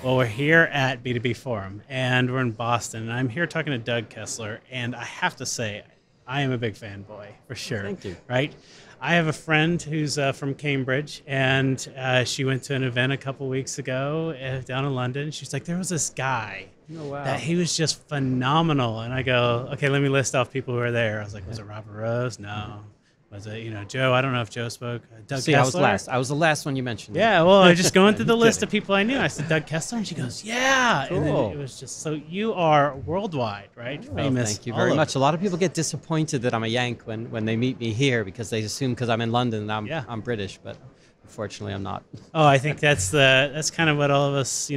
Well, we're here at B2B Forum, and we're in Boston, and I'm here talking to Doug Kessler, and I have to say, I am a big fanboy, for sure. Thank you. Right? I have a friend who's from Cambridge, and she went to an event a couple weeks ago down in London. She's like, there was this guy that he was just phenomenal. And I go, okay, let me list off people who are there. I was like, was it Robert Rose? No. Was it, Joe? I don't know if Joe spoke. Doug Kessler? I was last. I was the last one you mentioned. Yeah, well, I was just going through the list of people I knew. I said, Doug Kessler? And she goes, yeah. Cool. And then it was just, so you are worldwide, right? Well, famous. thank you very much. A lot of people get disappointed that I'm a Yank when they meet me here because they assume because I'm in London that I'm British, but unfortunately I'm not. Oh, I think that's kind of what all of us,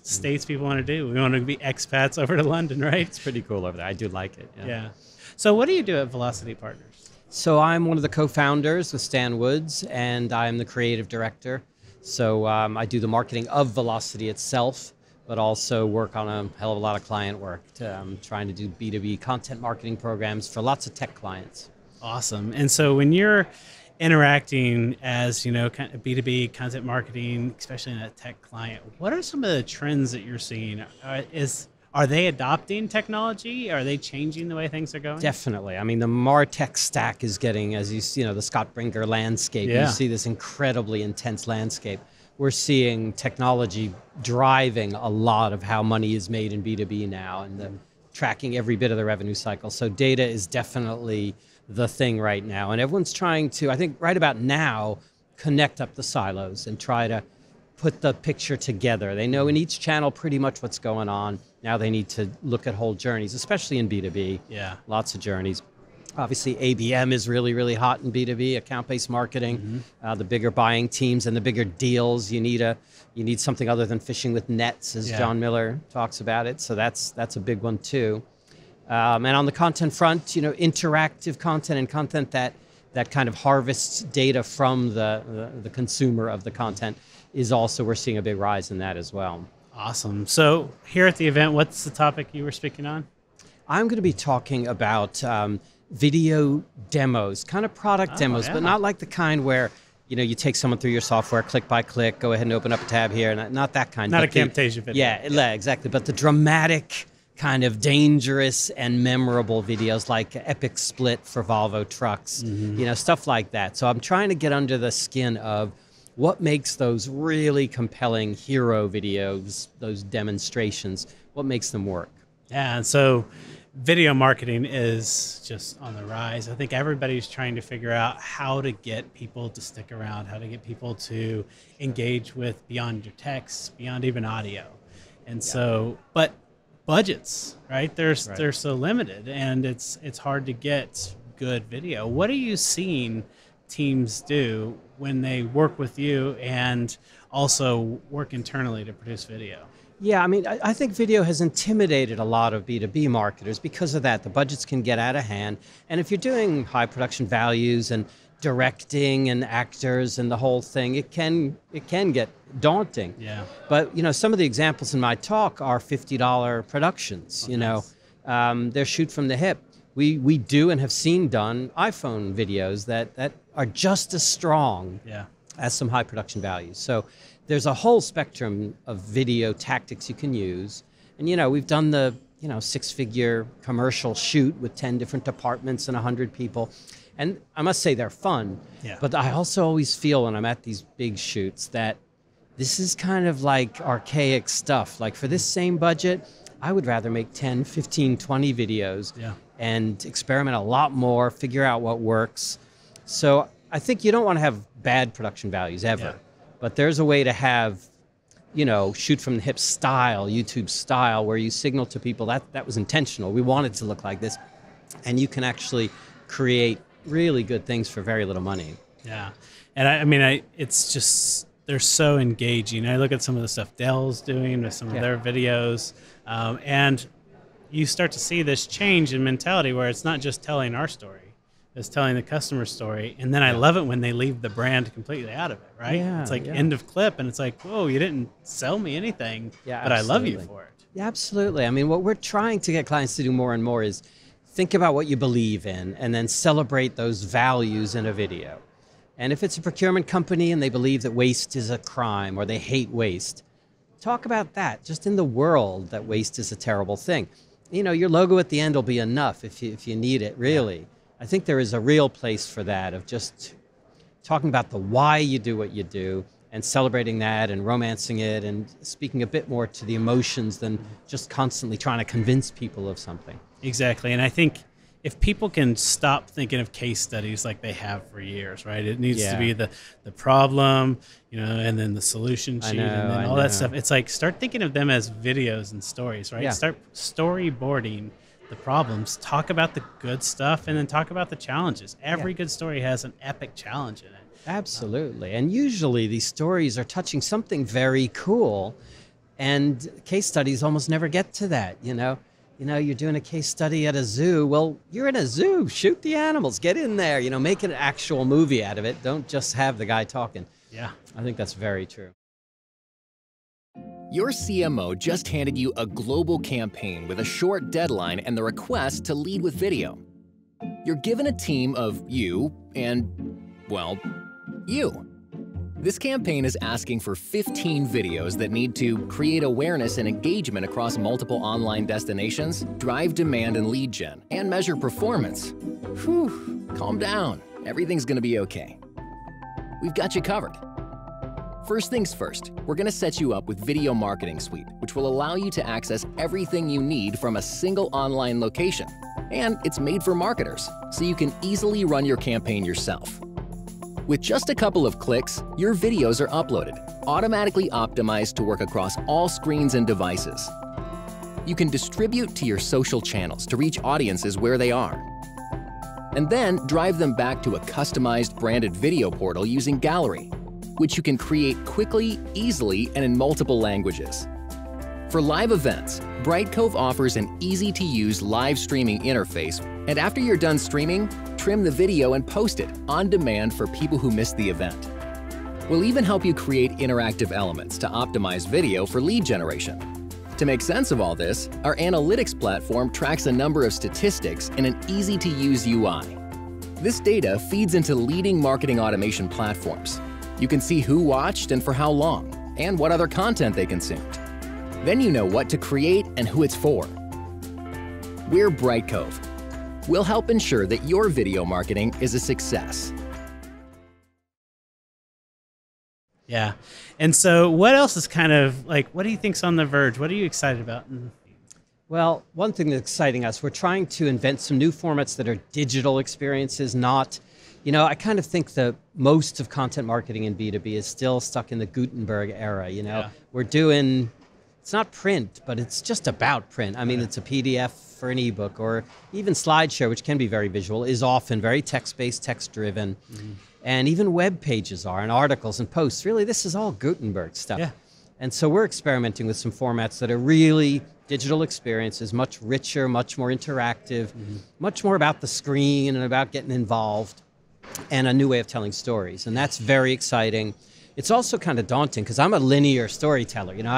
States people want to do. We want to be expats over to London, right? It's pretty cool over there. I do like it. Yeah. So what do you do at Velocity Partners? So I'm one of the co-founders with Stan Woods, and I'm the creative director. So I do the marketing of Velocity itself, but also work on a hell of a lot of client work, trying to do B2B content marketing programs for lots of tech clients. Awesome. And so when you're interacting as, kind of B2B content marketing, especially in a tech client, what are some of the trends that you're seeing? Are they adopting technology? Are they changing the way things are going? Definitely. I mean, the MarTech stack is getting, as you see, the Scott Brinker landscape. Yeah. You see this incredibly intense landscape. We're seeing technology driving a lot of how money is made in B2B now and tracking every bit of the revenue cycle. So data is definitely the thing right now. And everyone's trying to, I think right about now, connect up the silos and try to put the picture together. They know in each channel pretty much what's going on. Now they need to look at whole journeys, especially in B2B. Yeah. Lots of journeys. Obviously, ABM is really, really hot in B2B, account-based marketing. The bigger buying teams and the bigger deals, you need something other than fishing with nets, as John Miller talks about it. So that's a big one too. And on the content front, interactive content and content that kind of harvests data from the consumer of the content is also, we're seeing a big rise in that as well. Awesome. So here at the event, what's the topic you were speaking on? I'm going to be talking about video demos, kind of product demos, but not like the kind where you take someone through your software, click by click, go ahead and open up a tab here, not that kind. Not a Camtasia video. Yeah, exactly. But the dramatic, kind of dangerous and memorable videos like Epic Split for Volvo trucks, stuff like that. So I'm trying to get under the skin of what makes those really compelling hero videos, those demonstrations, what makes them work? Yeah, and so video marketing is just on the rise. I think everybody's trying to figure out how to get people to stick around, how to get people to engage with beyond your text, beyond even audio. And so, but budgets, right? They're so limited, and it's hard to get good video. What are you seeing teams do when they work with you and also work internally to produce video? Yeah, I mean, I think video has intimidated a lot of B2B marketers because of that. The budgets can get out of hand. And if you're doing high production values and directing and actors and the whole thing, it can get daunting. Yeah. But, some of the examples in my talk are $50 productions, Nice. They're shoot from the hip. We do and have seen done iPhone videos that are just as strong as some high production values. So there's a whole spectrum of video tactics you can use. And, we've done the, 6-figure commercial shoot with 10 different departments and 100 people. And I must say they're fun. Yeah. But I also always feel when I'm at these big shoots that this is kind of like archaic stuff. Like for this same budget, I would rather make 10, 15, 20 videos and experiment a lot more, figure out what works. So I think you don't want to have bad production values ever, but there's a way to have, shoot from the hip style, YouTube style, where you signal to people that was intentional. We want it to look like this. And you can actually create really good things for very little money. Yeah. And I mean, it's just, they're so engaging. I look at some of the stuff Dell's doing with some of their videos, and you start to see this change in mentality where it's not just telling our story, it's telling the customer story. And then I love it when they leave the brand completely out of it, right? Yeah, it's like end of clip, and it's like, whoa, you didn't sell me anything, but I love you for it. Yeah, absolutely. I mean, what we're trying to get clients to do more and more is think about what you believe in and then celebrate those values in a video. And if it's a procurement company and they believe that waste is a crime or they hate waste, talk about that. Just in the world, that waste is a terrible thing. You know, your logo at the end will be enough if you need it, really. Yeah. I think there is a real place for that, of just talking about the why you do what you do and celebrating that and romancing it and speaking a bit more to the emotions than just constantly trying to convince people of something. Exactly. And I think if people can stop thinking of case studies like they have for years, right? It needs to be the problem, you know, and then the solution sheet and then all that stuff. It's like, start thinking of them as videos and stories, right? Yeah. Start storyboarding the problems, talk about the good stuff, and then talk about the challenges. Every good story has an epic challenge in it. Absolutely. And usually these stories are touching something very cool, and case studies almost never get to that, you know? You know, you're doing a case study at a zoo. Well, you're in a zoo. Shoot the animals. Get in there. You know, make an actual movie out of it. Don't just have the guy talking. Yeah. I think that's very true. Your CMO just handed you a global campaign with a short deadline and the request to lead with video. You're given a team of you and, well, you. This campaign is asking for 15 videos that need to create awareness and engagement across multiple online destinations, drive demand and lead gen, and measure performance. Whew, calm down. Everything's gonna be okay. We've got you covered. First things first, we're gonna set you up with Video Marketing Suite, which will allow you to access everything you need from a single online location. And it's made for marketers, so you can easily run your campaign yourself. With just a couple of clicks, your videos are uploaded, automatically optimized to work across all screens and devices. You can distribute to your social channels to reach audiences where they are, and then drive them back to a customized branded video portal using Gallery, which you can create quickly, easily, and in multiple languages. For live events, Brightcove offers an easy-to-use live streaming interface, and after you're done streaming, trim the video and post it on demand for people who missed the event. We'll even help you create interactive elements to optimize video for lead generation. To make sense of all this, our analytics platform tracks a number of statistics in an easy-to-use UI. This data feeds into leading marketing automation platforms. You can see who watched and for how long, and what other content they consumed. Then you know what to create and who it's for. We're Brightcove. We'll help ensure that your video marketing is a success. Yeah. And so what else is kind of like, what do you think's on the verge? What are you excited about? Well, one thing that's exciting us, we're trying to invent some new formats that are digital experiences, not, you know, I kind of think that most of content marketing in B2B is still stuck in the Gutenberg era, you know. Yeah. We're doing, it's not print, but it's just about print. I mean, it's a PDF for an ebook, or even SlideShare, which can be very visual, is often very text-based, text-driven. Mm-hmm. And even web pages are, and articles and posts. Really, this is all Gutenberg stuff. Yeah. And so we're experimenting with some formats that are really digital experiences, much richer, much more interactive, much more about the screen and about getting involved, and a new way of telling stories. And that's very exciting. It's also kind of daunting because I'm a linear storyteller. You know,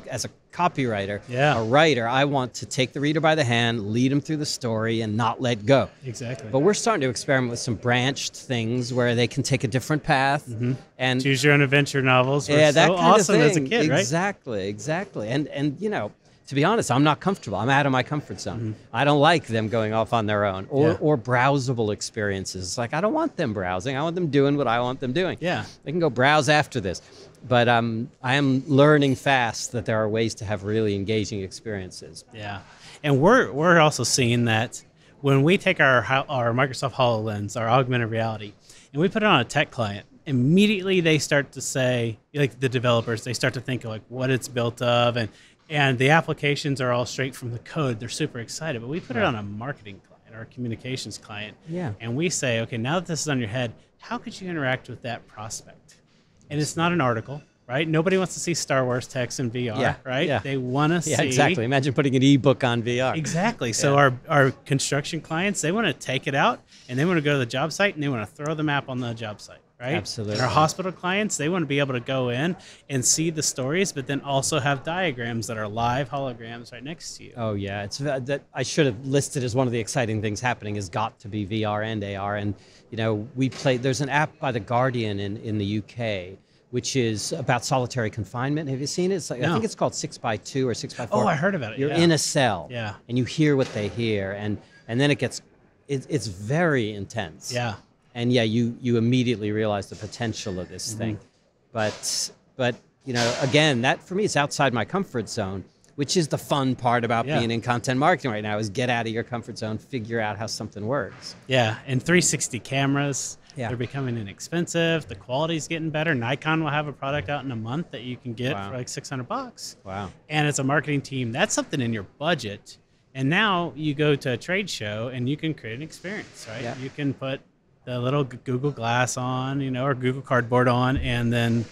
as a copywriter, a writer, I want to take the reader by the hand, lead them through the story, and not let go. Exactly. But we're starting to experiment with some branched things where they can take a different path. And choose your own adventure novels. Yeah, that so kind awesome of thing. As a kid, right? Exactly. And you know, to be honest, I'm not comfortable. I'm out of my comfort zone. I don't like them going off on their own, or browsable experiences. It's like, I don't want them browsing. I want them doing what I want them doing. Yeah. They can go browse after this. But I am learning fast that there are ways to have really engaging experiences. Yeah. And we're also seeing that when we take our Microsoft HoloLens, our augmented reality, and we put it on a tech client, immediately they start to say, like the developers, they start to think of like what it's built of, and the applications are all straight from the code. They're super excited. But we put it on a marketing client or a communications client. Yeah. And we say, okay, now that this is on your head, how could you interact with that prospect? And it's not an article, right? Nobody wants to see Star Wars text in VR, right? Yeah. They want to see. Yeah, exactly. Imagine putting an ebook on VR. Exactly. So our construction clients, they want to take it out and they want to go to the job site and they want to throw the map on the job site. Right? Absolutely. And our hospital clients, they want to be able to go in and see the stories, but then also have diagrams that are live holograms right next to you. Oh yeah, it's that I should have listed as one of the exciting things happening has got to be VR and AR. And you know, there's an app by The Guardian in the UK which is about solitary confinement. Have you seen it? It's like, No. I think it's called 6x2 or 6x4. Oh, I heard about it. You're yeah. in a cell, Yeah. and you hear what they hear, and then it's very intense. Yeah. And yeah, you immediately realize the potential of this thing, but you know, again, that for me is outside my comfort zone, which is the fun part about being in content marketing right now, is get out of your comfort zone, figure out how something works. Yeah, and 360 cameras, Yeah. they're becoming inexpensive. The quality's getting better. Nikon will have a product out in a month that you can get Wow. for like $600. Wow. And it's a marketing team. That's something in your budget. And now you go to a trade show and you can create an experience, right? Yeah. You can put the little Google Glass on, you know, or Google Cardboard on, and then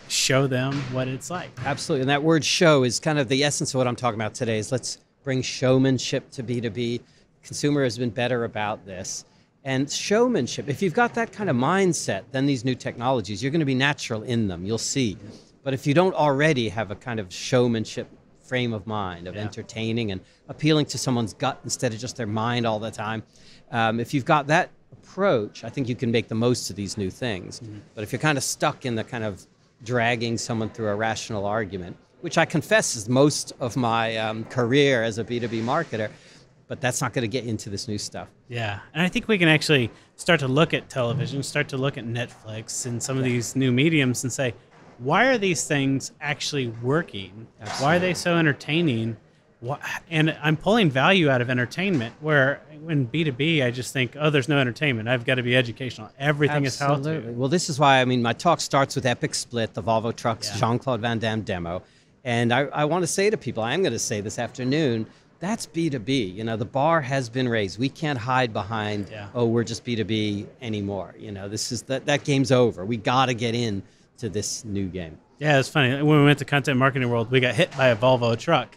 show them what it's like. Absolutely. And that word show is kind of the essence of what I'm talking about today, is let's bring showmanship to B2B. Consumer has been better about this. And showmanship, if you've got that kind of mindset, then these new technologies, you're going to be natural in them, you'll see. But if you don't already have a kind of showmanship frame of mind, of entertaining and appealing to someone's gut instead of just their mind all the time, if you've got that approach, I think you can make the most of these new things. But if you're kind of stuck in the kind of dragging someone through a rational argument, which I confess is most of my career as a B2B marketer, but that's not going to get you into this new stuff. Yeah, and I think we can actually start to look at television, start to look at Netflix and some of these new mediums and say, why are these things actually working? Absolutely. Why are they so entertaining? And I'm pulling value out of entertainment, where in B2B, I just think, oh, there's no entertainment. I've got to be educational. Everything is how to. Well, this is why, I mean, my talk starts with Epic Split, the Volvo trucks, Jean-Claude Van Damme demo. And I want to say to people, I'm going to say this afternoon, that's B2B. You know, the bar has been raised. We can't hide behind, oh, we're just B2B anymore. You know, this is that game's over. We got to get in to this new game. Yeah, it's funny. When we went to Content Marketing World, we got hit by a Volvo truck.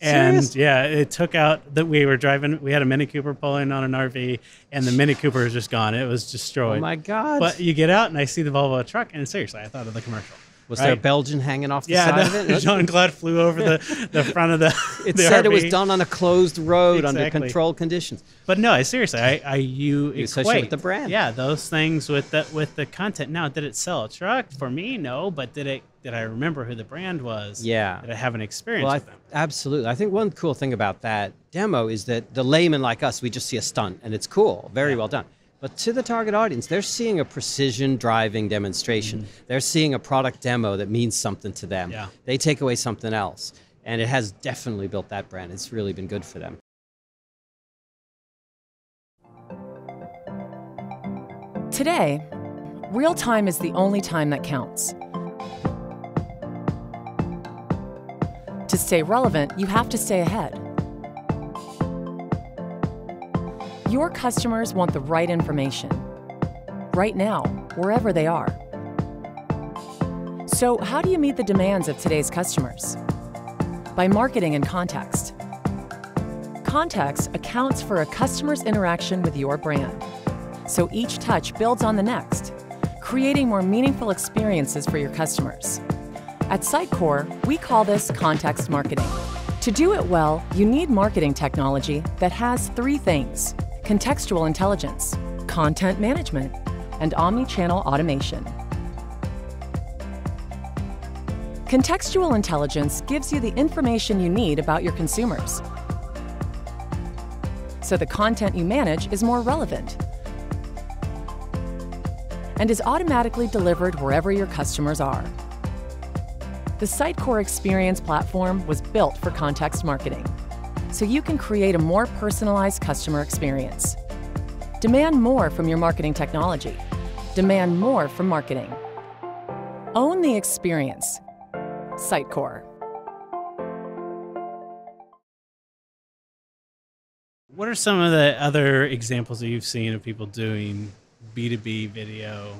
And Serious? yeah, it took out that we were driving. We had a Mini Cooper pulling on an RV, and the Mini Cooper was just gone. It was destroyed. Oh my God. But you get out, and I see the Volvo truck, and seriously, I thought of the commercial. Was there a Belgian hanging off the side of it? Jean-Claude flew over the front of the It the said RV. it was done on a closed road under Exactly. controlled conditions. But no, seriously, you associate equate with the brand. Yeah, those things with the content. Now, did it sell a truck? For me, no. But did I remember who the brand was? Yeah. Did I have an experience with them? Absolutely. I think one cool thing about that demo is that the layman like us, we just see a stunt, and it's cool, very well done. But to the target audience, they're seeing a precision driving demonstration. They're seeing a product demo that means something to them. Yeah. They take away something else. And it has definitely built that brand. It's really been good for them. Today, real time is the only time that counts. To stay relevant, you have to stay ahead. Your customers want the right information, right now, wherever they are. So how do you meet the demands of today's customers? By marketing in context. Context accounts for a customer's interaction with your brand. So each touch builds on the next, creating more meaningful experiences for your customers. At Sitecore, we call this context marketing. To do it well, you need marketing technology that has three things: contextual intelligence, content management, and omni-channel automation. Contextual intelligence gives you the information you need about your consumers, so the content you manage is more relevant and is automatically delivered wherever your customers are. The Sitecore Experience platform was built for context marketing, so you can create a more personalized customer experience. Demand more from your marketing technology. Demand more from marketing. Own the experience. Sitecore. What are some of the other examples that you've seen of people doing B2B video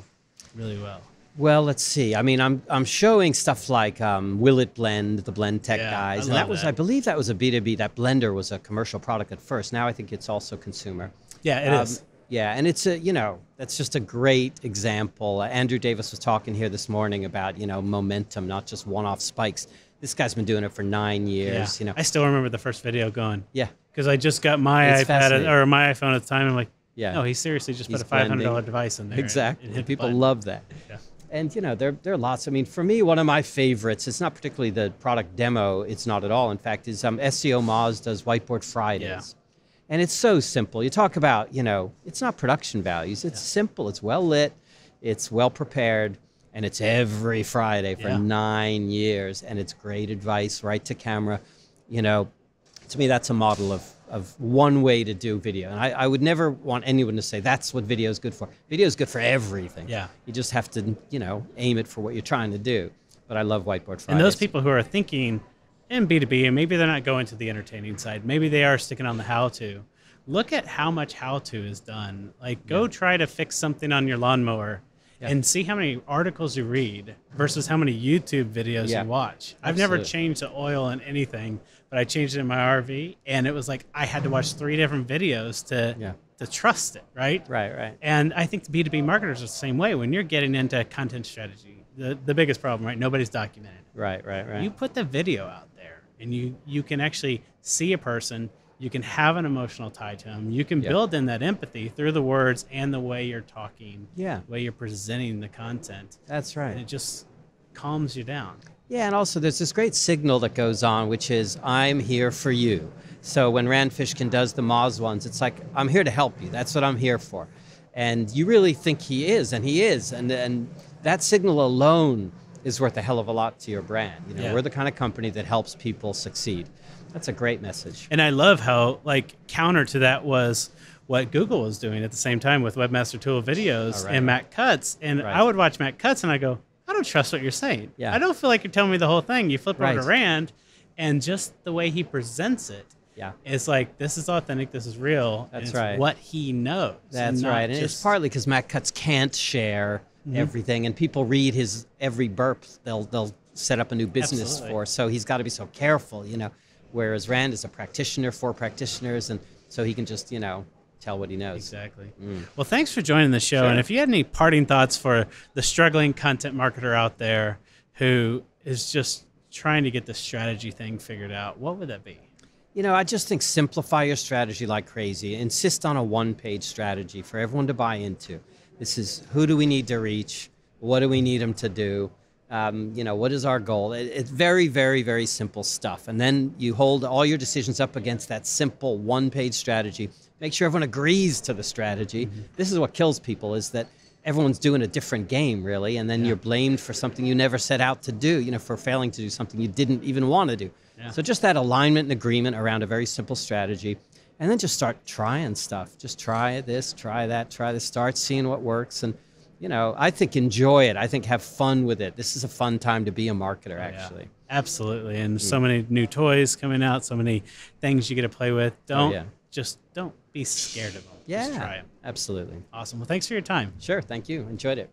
really well? Well, let's see. I mean, I'm showing stuff like Will It Blend, the Blendtec guys, and that was, I believe, that was a B2B. That blender was a commercial product at first. Now I think it's also consumer. Yeah, it is. Yeah, and it's a, you know, that's just a great example. Andrew Davis was talking here this morning about, you know, momentum, not just one-off spikes. This guy's been doing it for 9 years. Yeah. You know, I still remember the first video going. Yeah, because I just got my It's iPad fascinating. or my iPhone at the time. I'm like, yeah. no, he seriously just He's put a $500 blending. device in there. Exactly. And hit the People button. love that. Yeah. And you know, there are lots. I mean, for me, one of my favorites, it's not particularly the product demo, it's not at all. In fact, is SEO Moz does Whiteboard Fridays. Yeah. And it's so simple. You talk about, you know, it's not production values. It's simple. It's well lit. It's well prepared. And it's every Friday for 9 years. And it's great advice, right to camera. You know, to me, that's a model of one way to do video. And I would never want anyone to say that's what video is good for. Video is good for everything. Yeah. You just have to, you know, aim it for what you're trying to do. But I love Whiteboard Fridays. And those people who are thinking in B2B, and maybe they're not going to the entertaining side, maybe they are sticking on the how-to. Look at how much how-to is done. Like, go try to fix something on your lawnmower and see how many articles you read versus how many YouTube videos you watch. I've never changed the oil in anything, but I changed it in my RV, and it was like I had to watch 3 different videos to trust it, right? Right. And I think the B2B marketers are the same way. When you're getting into content strategy, the biggest problem, right? Nobody's documented. Right. You put the video out there, and you can actually see a person. You can have an emotional tie to them. You can build in that empathy through the words and the way you're talking, the way you're presenting the content. That's right. And it just calms you down. Yeah, and also there's this great signal that goes on, which is, I'm here for you. So when Rand Fishkin does the Moz ones, it's like, I'm here to help you. That's what I'm here for. And you really think he is, and he is. And that signal alone is worth a hell of a lot to your brand. You know, we're the kind of company that helps people succeed. That's a great message. And I love how, like, counter to that was what Google was doing at the same time with Webmaster Tool videos and Matt Cutts. And I would watch Matt Cutts and I go, I don't trust what you're saying. I don't feel like you're telling me the whole thing. You flip over to Rand, and just the way he presents it, it's like, this is authentic, this is real. That's and it's what he knows. That's right. And it's partly because Matt Cutts can't share everything, and people read his every burp they'll set up a new business for. So he's got to be so careful, you know. Whereas Rand is a practitioner for practitioners, and so he can just, you know, tell what he knows. Exactly. Well, thanks for joining the show. And if you had any parting thoughts for the struggling content marketer out there who is just trying to get the strategy thing figured out, what would that be? You know, I just think simplify your strategy like crazy. Insist on a one-page strategy for everyone to buy into. This is, who do we need to reach? What do we need them to do? You know, what is our goal? It's very, very, very simple stuff. And then you hold all your decisions up against that simple one-page strategy. Make sure everyone agrees to the strategy. This is what kills people, is that everyone's doing a different game, really, and then you're blamed for something you never set out to do, you know, for failing to do something you didn't even want to do. So just that alignment and agreement around a very simple strategy, and then just start trying stuff. Just try this, try that, try this, start seeing what works. And you know, I think enjoy it. I think have fun with it. This is a fun time to be a marketer, actually. Absolutely. And so many new toys coming out, so many things you get to play with. Just don't be scared of them. Just try them. Absolutely. Awesome. Well, thanks for your time. Sure. Thank you. Enjoyed it.